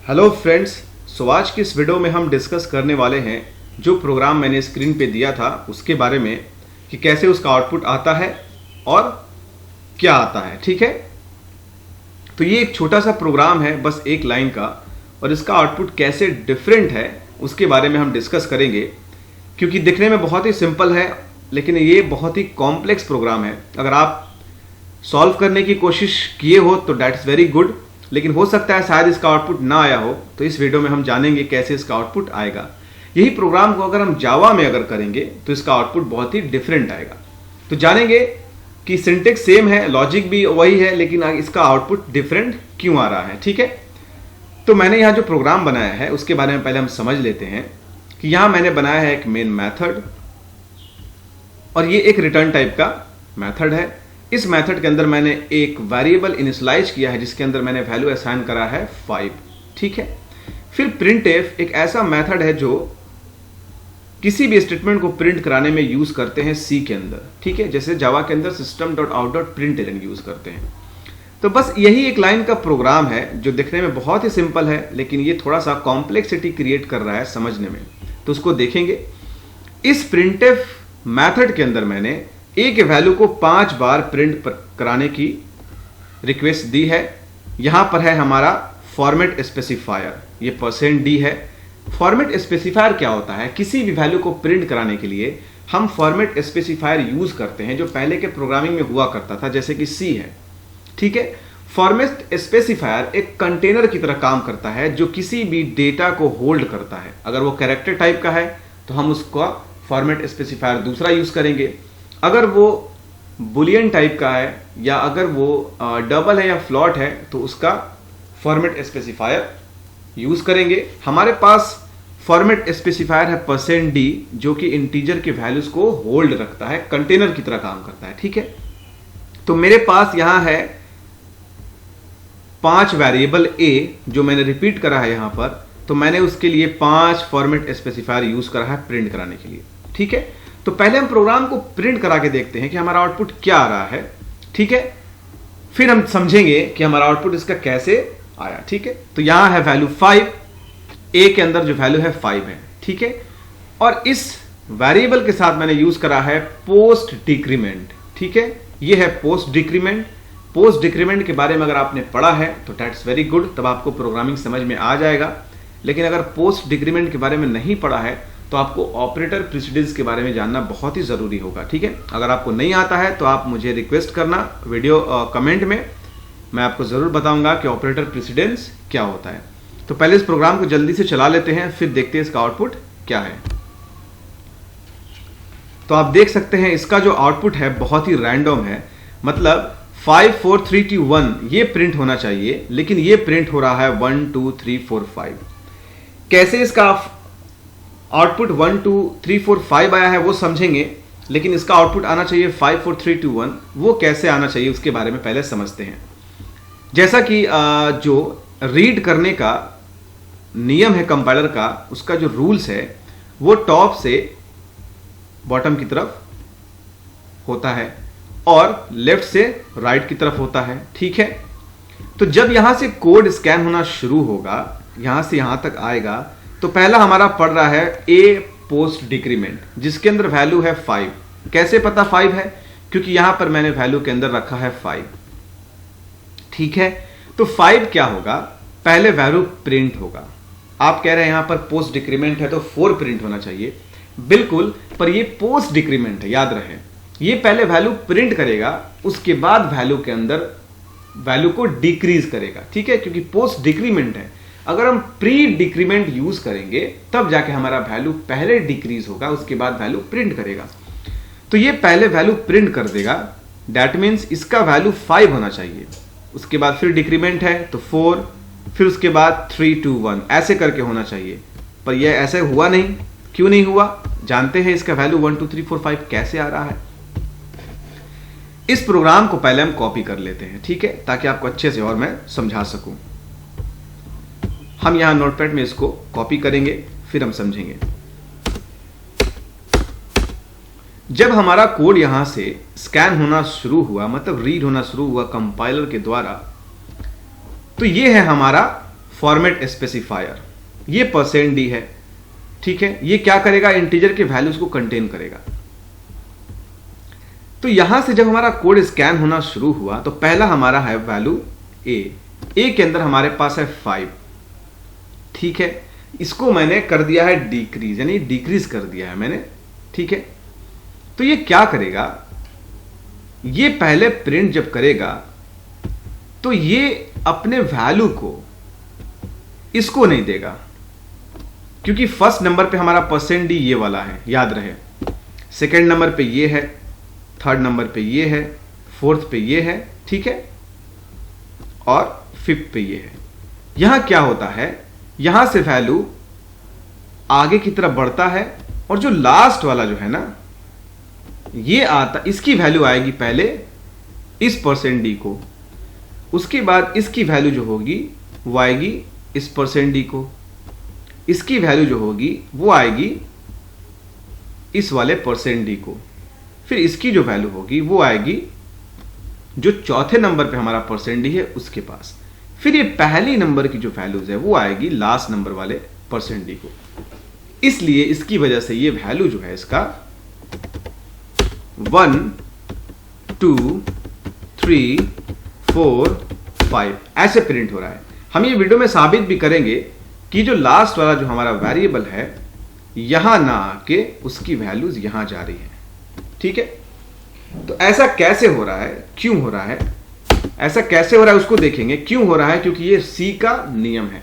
Hello friends, सो आज की इस वीडियो में हम डिस्कस करने वाले हैं जो प्रोग्राम मैंने स्क्रीन पे दिया था उसके बारे में कि कैसे उसका आउटपुट आता है और क्या आता है। ठीक है, तो ये एक छोटा सा प्रोग्राम है, बस एक लाइन का, और इसका आउटपुट कैसे डिफरेंट है उसके बारे में हम डिस्कस करेंगे। क्योंकि दिखने में बहुत ही सिंपल है लेकिन ये बहुत ही कॉम्प्लेक्स प्रोग्राम है। अगर आप सॉल्व करने की कोशिश किए हो तो दैट इज़ वेरी गुड, लेकिन हो सकता है शायद इसका आउटपुट ना आया हो। तो इस वीडियो में हम जानेंगे कैसे इसका आउटपुट आएगा। यही प्रोग्राम को अगर हम जावा में अगर करेंगे तो इसका आउटपुट बहुत ही डिफरेंट आएगा। तो जानेंगे कि सिंटेक्स सेम है, लॉजिक भी वही है, लेकिन इसका आउटपुट डिफरेंट क्यों आ रहा है। ठीक है, तो मैंने यहाँ जो प्रोग्राम बनाया है उसके बारे में पहले हम समझ लेते हैं कि यहाँ मैंने बनाया है एक मेन मेथड और ये एक रिटर्न टाइप का मेथड है। इस मेथड के अंदर मैंने एक वेरिएबल इनिशियलाइज किया है जिसके अंदर मैंने वैल्यू असाइन करा है 5। ठीक है, फिर प्रिंटफ एक ऐसा मेथड है जो किसी भी स्टेटमेंट को प्रिंट कराने में यूज करते हैं सी के अंदर। ठीक है, जैसे जावा के अंदर system.out.println यूज करते हैं। तो बस यही एक लाइन का प्रोग्राम है जो दिखने में बहुत ही सिंपल है, लेकिन ये थोड़ा सा कॉम्प्लेक्सिटी क्रिएट कर रहा है समझने में। तो उसको देखेंगे। इस प्रिंटफ मेथड के अंदर मैंने ए के वैल्यू को 5 बार प्रिंट कराने की रिक्वेस्ट दी है। यहां पर है हमारा फॉर्मेट स्पेसिफायर, ये %d है। फॉर्मेट स्पेसिफायर क्या होता है? किसी भी वैल्यू को प्रिंट कराने के लिए हम फॉर्मेट स्पेसिफायर यूज करते हैं जो पहले के प्रोग्रामिंग में हुआ करता था, जैसे कि सी है। ठीक है, फॉर्मेट स्पेसिफायर एक कंटेनर की तरह काम करता है जो किसी भी डेटा को होल्ड करता है। अगर वो कैरेक्टर टाइप का है तो हम उसका फॉर्मेट स्पेसिफायर दूसरा यूज करेंगे। अगर वो बुलियन टाइप का है या अगर वो डबल है या फ्लॉट है तो उसका फॉर्मेट स्पेसिफायर यूज करेंगे। हमारे पास फॉर्मेट स्पेसिफायर है %d जो कि इंटीजर के वैल्यूज को होल्ड रखता है, कंटेनर की तरह काम करता है। ठीक है, तो मेरे पास यहां है 5 वेरिएबल a जो मैंने रिपीट करा है यहां पर, तो मैंने उसके लिए 5 फॉर्मेट स्पेसिफायर यूज करा है प्रिंट कराने के लिए। ठीक है, तो पहले हम प्रोग्राम को प्रिंट करा के देखते हैं कि हमारा आउटपुट क्या आ रहा है। ठीक है, फिर हम समझेंगे कि हमारा आउटपुट इसका कैसे आया। ठीक है, तो यहां है वैल्यू 5, ए के अंदर जो वैल्यू है 5 है। ठीक है, और इस वेरिएबल के साथ मैंने यूज करा है पोस्ट डिक्रीमेंट। ठीक है, ये है पोस्ट डिक्रीमेंट। पोस्ट डिक्रीमेंट के बारे में अगर आपने पढ़ा है तो दैट्स वेरी गुड, तब आपको प्रोग्रामिंग समझ में आ जाएगा। लेकिन अगर पोस्ट डिक्रीमेंट के बारे में नहीं पढ़ा है तो आपको ऑपरेटर प्रेसिडेंस के बारे में जानना बहुत ही जरूरी होगा। ठीक है, अगर आपको नहीं आता है तो आप मुझे रिक्वेस्ट करना वीडियो कमेंट में, मैं आपको जरूर बताऊंगा कि ऑपरेटर प्रेसिडेंस क्या होता है। तो पहले इस प्रोग्राम को जल्दी से चला लेते हैं, फिर देखते हैं इसका आउटपुट क्या है। तो आप देख सकते हैं इसका जो आउटपुट है बहुत ही रैंडम है, मतलब 5 4 3 2 1 ये प्रिंट होना चाहिए, लेकिन ये प्रिंट हो रहा है 1 2 3 4 5। कैसे इसका आउटपुट 1 2 3 4 5 आया है वो समझेंगे, लेकिन इसका आउटपुट आना चाहिए 5 4 3 2 1। वो कैसे आना चाहिए उसके बारे में पहले समझते हैं। जैसा कि जो रीड करने का नियम है कंपाइलर का, उसका जो रूल्स है वो टॉप से बॉटम की तरफ होता है और लेफ्ट से राइट की तरफ होता है। ठीक है, तो जब यहां से कोड स्कैन होना शुरू होगा, यहां से यहां तक आएगा, तो पहला हमारा पड़ रहा है ए पोस्ट डिक्रीमेंट जिसके अंदर वैल्यू है 5। कैसे पता 5 है? क्योंकि यहां पर मैंने वैल्यू के अंदर रखा है 5। ठीक है, तो 5 क्या होगा? पहले वैल्यू प्रिंट होगा। आप कह रहे हैं यहां पर पोस्ट डिक्रीमेंट है तो 4 प्रिंट होना चाहिए, बिल्कुल, पर ये पोस्ट डिक्रीमेंट है, याद रहे। ये पहले वैल्यू प्रिंट करेगा, उसके बाद वैल्यू के अंदर वैल्यू को डिक्रीज करेगा। ठीक है, क्योंकि पोस्ट डिक्रीमेंट है। अगर हम प्री डिक्रीमेंट यूज करेंगे तब जाके हमारा वैल्यू पहले डिक्रीज होगा, उसके बाद वैल्यू प्रिंट करेगा। तो ये पहले वैल्यू प्रिंट कर देगा, दैट मीन्स इसका वैल्यू 5 होना चाहिए। उसके बाद फिर डिक्रीमेंट है तो 4, फिर उसके बाद 3 2 1 ऐसे करके होना चाहिए, पर यह ऐसे हुआ नहीं। क्यों नहीं हुआ? जानते हैं इसका वैल्यू 1 2 3 4 5 कैसे आ रहा है। इस प्रोग्राम को पहले हम कॉपी कर लेते हैं, ठीक है, ताकि आपको अच्छे से और मैं समझा सकूं। हम यहां नोटपैड में इसको कॉपी करेंगे, फिर हम समझेंगे। जब हमारा कोड यहां से स्कैन होना शुरू हुआ, मतलब रीड होना शुरू हुआ कंपाइलर के द्वारा, तो ये है हमारा फॉर्मेट स्पेसिफायर, ये %d है, ठीक है। ये क्या करेगा, इंटीजर के वैल्यूज को कंटेन करेगा। तो यहां से जब हमारा कोड स्कैन होना शुरू हुआ तो पहला हमारा है वैल्यू ए के अंदर हमारे पास है 5, ठीक है। इसको मैंने कर दिया है डिक्रीज, यानी डिक्रीज कर दिया है मैंने, ठीक है। तो ये क्या करेगा, ये पहले प्रिंट जब करेगा तो ये अपने वैल्यू को इसको नहीं देगा, क्योंकि फर्स्ट नंबर पे हमारा %d ये वाला है, याद रहे। सेकंड नंबर पे ये है, थर्ड नंबर पे ये है, फोर्थ पे ये है, ठीक है, और फिफ्थ पे ये है। यहां क्या होता है, यहां से वैल्यू आगे की तरफ बढ़ता है और जो लास्ट वाला जो है ना ये आता, इसकी वैल्यू आएगी पहले इस %d को, उसके बाद इसकी वैल्यू जो होगी वो आएगी इस %d को, इसकी वैल्यू जो होगी वो आएगी इस वाले %d को, फिर इसकी जो वैल्यू होगी वो आएगी जो चौथे नंबर पे हमारा %d है उसके पास, फिर ये पहली नंबर की जो वैल्यूज है वो आएगी लास्ट नंबर वाले %d को। इसलिए इसकी वजह से ये वैल्यू जो है इसका 1 2 3 4 5 ऐसे प्रिंट हो रहा है। हम ये वीडियो में साबित भी करेंगे कि जो लास्ट वाला जो हमारा वेरिएबल है यहां ना आके उसकी वैल्यूज यहां जा रही है, ठीक है। तो ऐसा कैसे हो रहा है, क्यों हो रहा है, ऐसा कैसे हो रहा है उसको देखेंगे। क्यों हो रहा है, क्योंकि ये सी का नियम है।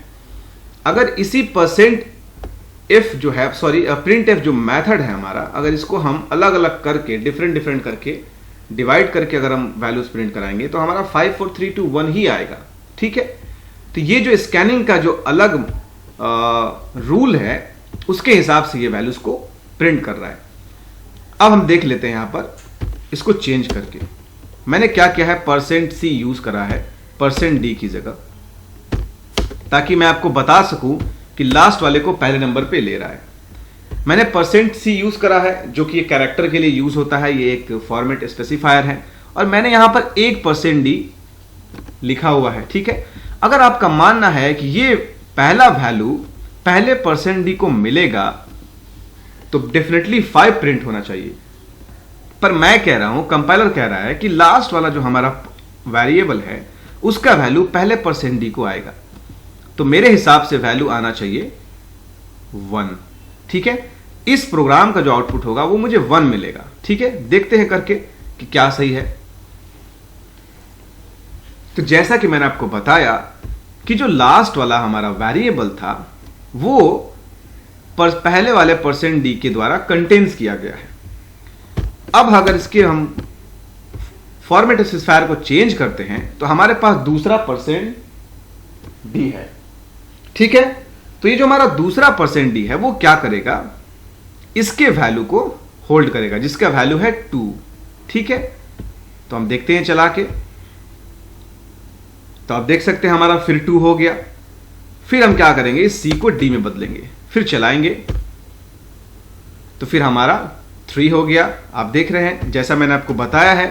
अगर इसी %f जो है, सॉरी प्रिंट f जो मेथड है हमारा, अगर इसको हम अलग अलग करके डिफरेंट करके डिवाइड करके अगर हम वैल्यूज प्रिंट कराएंगे तो हमारा 5 4 3 2 1 ही आएगा, ठीक है। तो ये जो स्कैनिंग का जो अलग रूल है उसके हिसाब से ये वैल्यूज को प्रिंट कर रहा है। अब हम देख लेते हैं यहां पर इसको चेंज करके। मैंने क्या किया है, %c यूज करा है %d की जगह, ताकि मैं आपको बता सकूं कि लास्ट वाले को पहले नंबर पे ले रहा है। मैंने %c यूज करा है जो कि ये कैरेक्टर के लिए यूज होता है, ये एक फॉर्मेट स्पेसिफायर है, और मैंने यहां पर एक %d लिखा हुआ है, ठीक है। अगर आपका मानना है कि ये पहला वैल्यू पहले %d को मिलेगा तो डेफिनेटली 5 प्रिंट होना चाहिए, पर मैं कह रहा हूं, कंपाइलर कह रहा है कि लास्ट वाला जो हमारा वेरिएबल है उसका वैल्यू पहले %d को आएगा, तो मेरे हिसाब से वैल्यू आना चाहिए 1, ठीक है। इस प्रोग्राम का जो आउटपुट होगा वो मुझे 1 मिलेगा, ठीक है। देखते हैं करके कि क्या सही है। तो जैसा कि मैंने आपको बताया कि जो लास्ट वाला हमारा वेरिएबल था वो पहले वाले %d के द्वारा कंटेन्स किया गया है। अब अगर इसके हम फॉर्मेट स्पेसिफायर को चेंज करते हैं तो हमारे पास दूसरा %d है, ठीक है। तो ये जो हमारा दूसरा %d है वो क्या करेगा, इसके वैल्यू को होल्ड करेगा जिसका वैल्यू है 2, ठीक है। तो हम देखते हैं चला के, तो आप देख सकते हैं हमारा फिर 2 हो गया। फिर हम क्या करेंगे, इस c को d में बदलेंगे, फिर चलाएंगे तो फिर हमारा 3 हो गया। आप देख रहे हैं जैसा मैंने आपको बताया है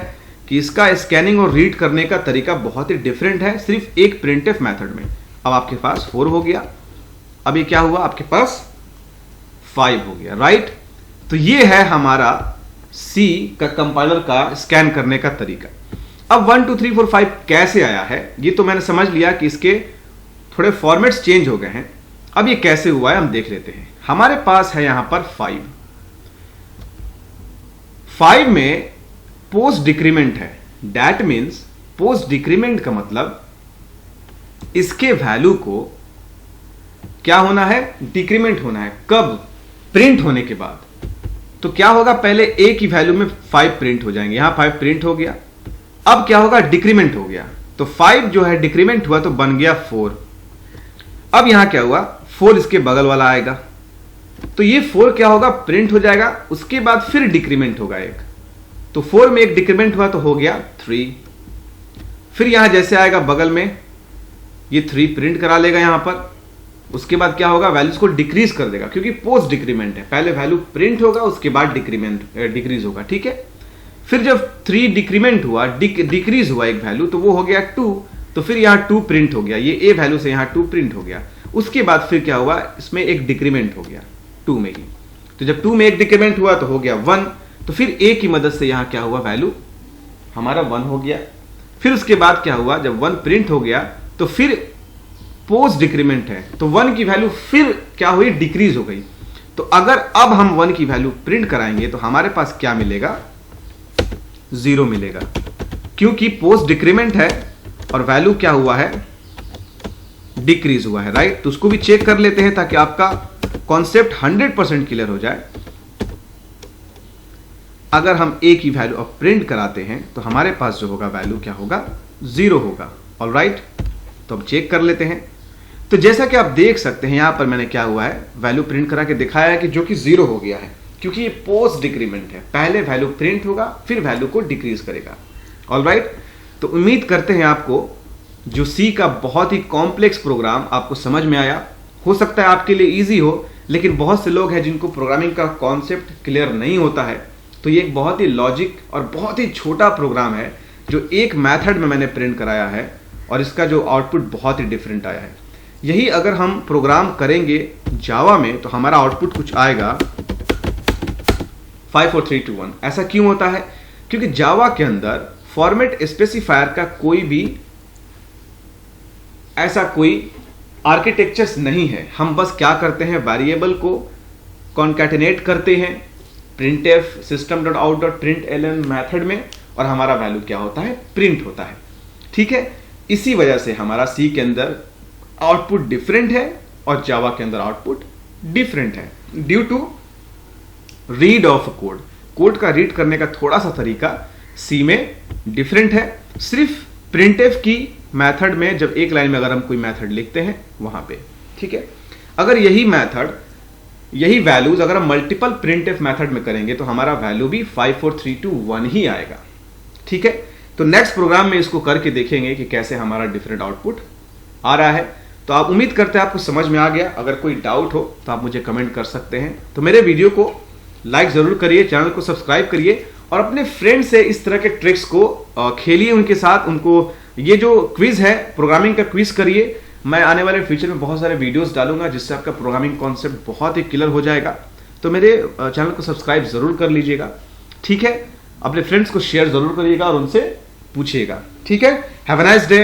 कि इसका स्कैनिंग और रीड करने का तरीका बहुत ही डिफरेंट है सिर्फ एक प्रिंटफ मेथड में। अब आपके पास 4 हो गया, अब ये क्या हुआ, आपके पास 5 हो गया, राइट। तो ये है हमारा C का कंपाइलर का स्कैन करने का तरीका। अब 1 2 3 4 5 कैसे आया है ये तो मैंने समझ लिया कि इसके थोड़े फॉर्मेट्स चेंज हो गए हैं। अब ये कैसे हुआ है हम देख लेते हैं। हमारे पास है यहां पर 5 में पोस्ट डिक्रीमेंट है, दैट मीन्स पोस्ट डिक्रीमेंट का मतलब इसके वैल्यू को क्या होना है, डिक्रीमेंट होना है। कब, प्रिंट होने के बाद। तो क्या होगा, पहले ए की वैल्यू में 5 प्रिंट हो जाएंगे, यहां 5 प्रिंट हो गया। अब क्या होगा, डिक्रीमेंट हो गया, तो 5 जो है डिक्रीमेंट हुआ तो बन गया 4। अब यहां क्या हुआ, 4 इसके बगल वाला आएगा, तो ये 4 क्या होगा, प्रिंट हो जाएगा। उसके बाद फिर डिक्रीमेंट होगा एक, तो 4 में एक डिक्रीमेंट हुआ तो हो गया 3। फिर यहां जैसे आएगा बगल में ये 3 प्रिंट करा लेगा यहां पर। उसके बाद क्या होगा, वैल्यूज को डिक्रीज कर देगा क्योंकि पोस्ट डिक्रीमेंट है, पहले वैल्यू प्रिंट होगा उसके बाद डिक्रीज होगा, ठीक है। फिर जब 3 डिक्रीमेंट हुआ, डिक्रीज हुआ एक वैल्यू, तो वो हो गया 2। तो फिर यहाँ 2 प्रिंट हो गया, ये a वैल्यू से यहाँ 2 प्रिंट हो गया। उसके बाद फिर क्या हुआ, इसमें एक डिक्रीमेंट हो गया 2 में ही। तो जब 2 में एक डिक्रीमेंट हुआ तो हो गया 1, तो फिर a की मदद से यहाँ क्या हुआ, वैल्यू हमारा 1 हो गया। फिर उसके बाद क्या हुआ, जब 1 प्रिंट हो गया तो फिर पोस्ट डिक्रीमेंट है, तो 1 की वैल्यू फिर क्या हुई, डिक्रीज हो गई। तो अगर अब हम 1 की वैल्यू प्रिंट कराएंगे तो हमारे पास क्या मिलेगा, 0 मिलेगा, क्योंकि पोस्ट डिक्रीमेंट है और वैल्यू क्या हुआ है, डिक्रीज हुआ है, राइट। तो उसको भी चेक कर लेते हैं ताकि आपका कॉन्सेप्ट 100% क्लियर हो जाए। अगर हम a की वैल्यू अब प्रिंट कराते हैं तो हमारे पास जो होगा वैल्यू क्या होगा, 0 होगा। ऑलराइट, तो अब चेक कर लेते हैं। तो जैसा कि आप देख सकते हैं यहां पर मैंने क्या हुआ है, वैल्यू प्रिंट करा के दिखाया है कि जो कि 0 हो गया है, क्योंकि ये पोस्ट डिक्रीमेंट है। पहले वैल्यू प्रिंट होगा फिर वैल्यू को डिक्रीज करेगा। ऑलराइट, तो उम्मीद करते हैं आपको जो सी का बहुत ही कॉम्प्लेक्स प्रोग्राम आपको समझ में आया। हो सकता है आपके लिए इजी हो, लेकिन बहुत से लोग हैं जिनको प्रोग्रामिंग का कॉन्सेप्ट क्लियर नहीं होता है। तो ये एक बहुत ही लॉजिक और बहुत ही छोटा प्रोग्राम है जो एक मेथड में मैंने प्रिंट कराया है और इसका जो आउटपुट बहुत ही डिफरेंट आया है। यही अगर हम प्रोग्राम करेंगे जावा में तो हमारा आउटपुट कुछ आएगा 5 4 3 2 1। ऐसा क्यों होता है, क्योंकि जावा के अंदर फॉर्मेट स्पेसिफायर का कोई भी ऐसा कोई आर्किटेक्चर्स नहीं है। हम बस क्या करते हैं, वेरिएबल को कॉन्कैटिनेट करते हैं printf system.out.println मेथड में और हमारा वैल्यू क्या होता है, प्रिंट होता है। ठीक है, इसी वजह से हमारा सी के अंदर आउटपुट डिफरेंट है और जावा के अंदर आउटपुट डिफरेंट है due to read of code. Code का रीड करने का थोड़ा सा तरीका सी में डिफरेंट है। सिर्फ printf की मेथड में जब एक लाइन में अगर हम कोई मेथड लिखते हैं वहां पे, ठीक है, अगर यही मेथड यही वैल्यूज अगर हम मल्टीपल printf मेथड में करेंगे तो हमारा वैल्यू भी 5 4 3 2 1 ही आएगा। ठीक है, तो नेक्स्ट प्रोग्राम में इसको करके देखेंगे कि कैसे हमारा डिफरेंट आउटपुट आ रहा है। तो आप उम्मीद करते हैं आपको समझ में आ गया। अगर कोई डाउट हो तो आप मुझे कमेंट कर सकते हैं। तो मेरे वीडियो को लाइक जरूर करिए, चैनल को सब्सक्राइब करिए और अपने फ्रेंड से इस तरह के ट्रिक्स को खेलिए उनके साथ। उनको ये जो क्विज है प्रोग्रामिंग का क्विज करिए। मैं आने वाले फ्यूचर में बहुत सारे वीडियोस डालूंगा जिससे आपका प्रोग्रामिंग कॉन्सेप्ट बहुत ही क्लियर हो जाएगा। तो मेरे चैनल को सब्सक्राइब जरूर कर लीजिएगा। ठीक है, अपने फ्रेंड्स को शेयर जरूर करिएगा और उनसे पूछिएगा। ठीक है, हैव अ नाइस डे।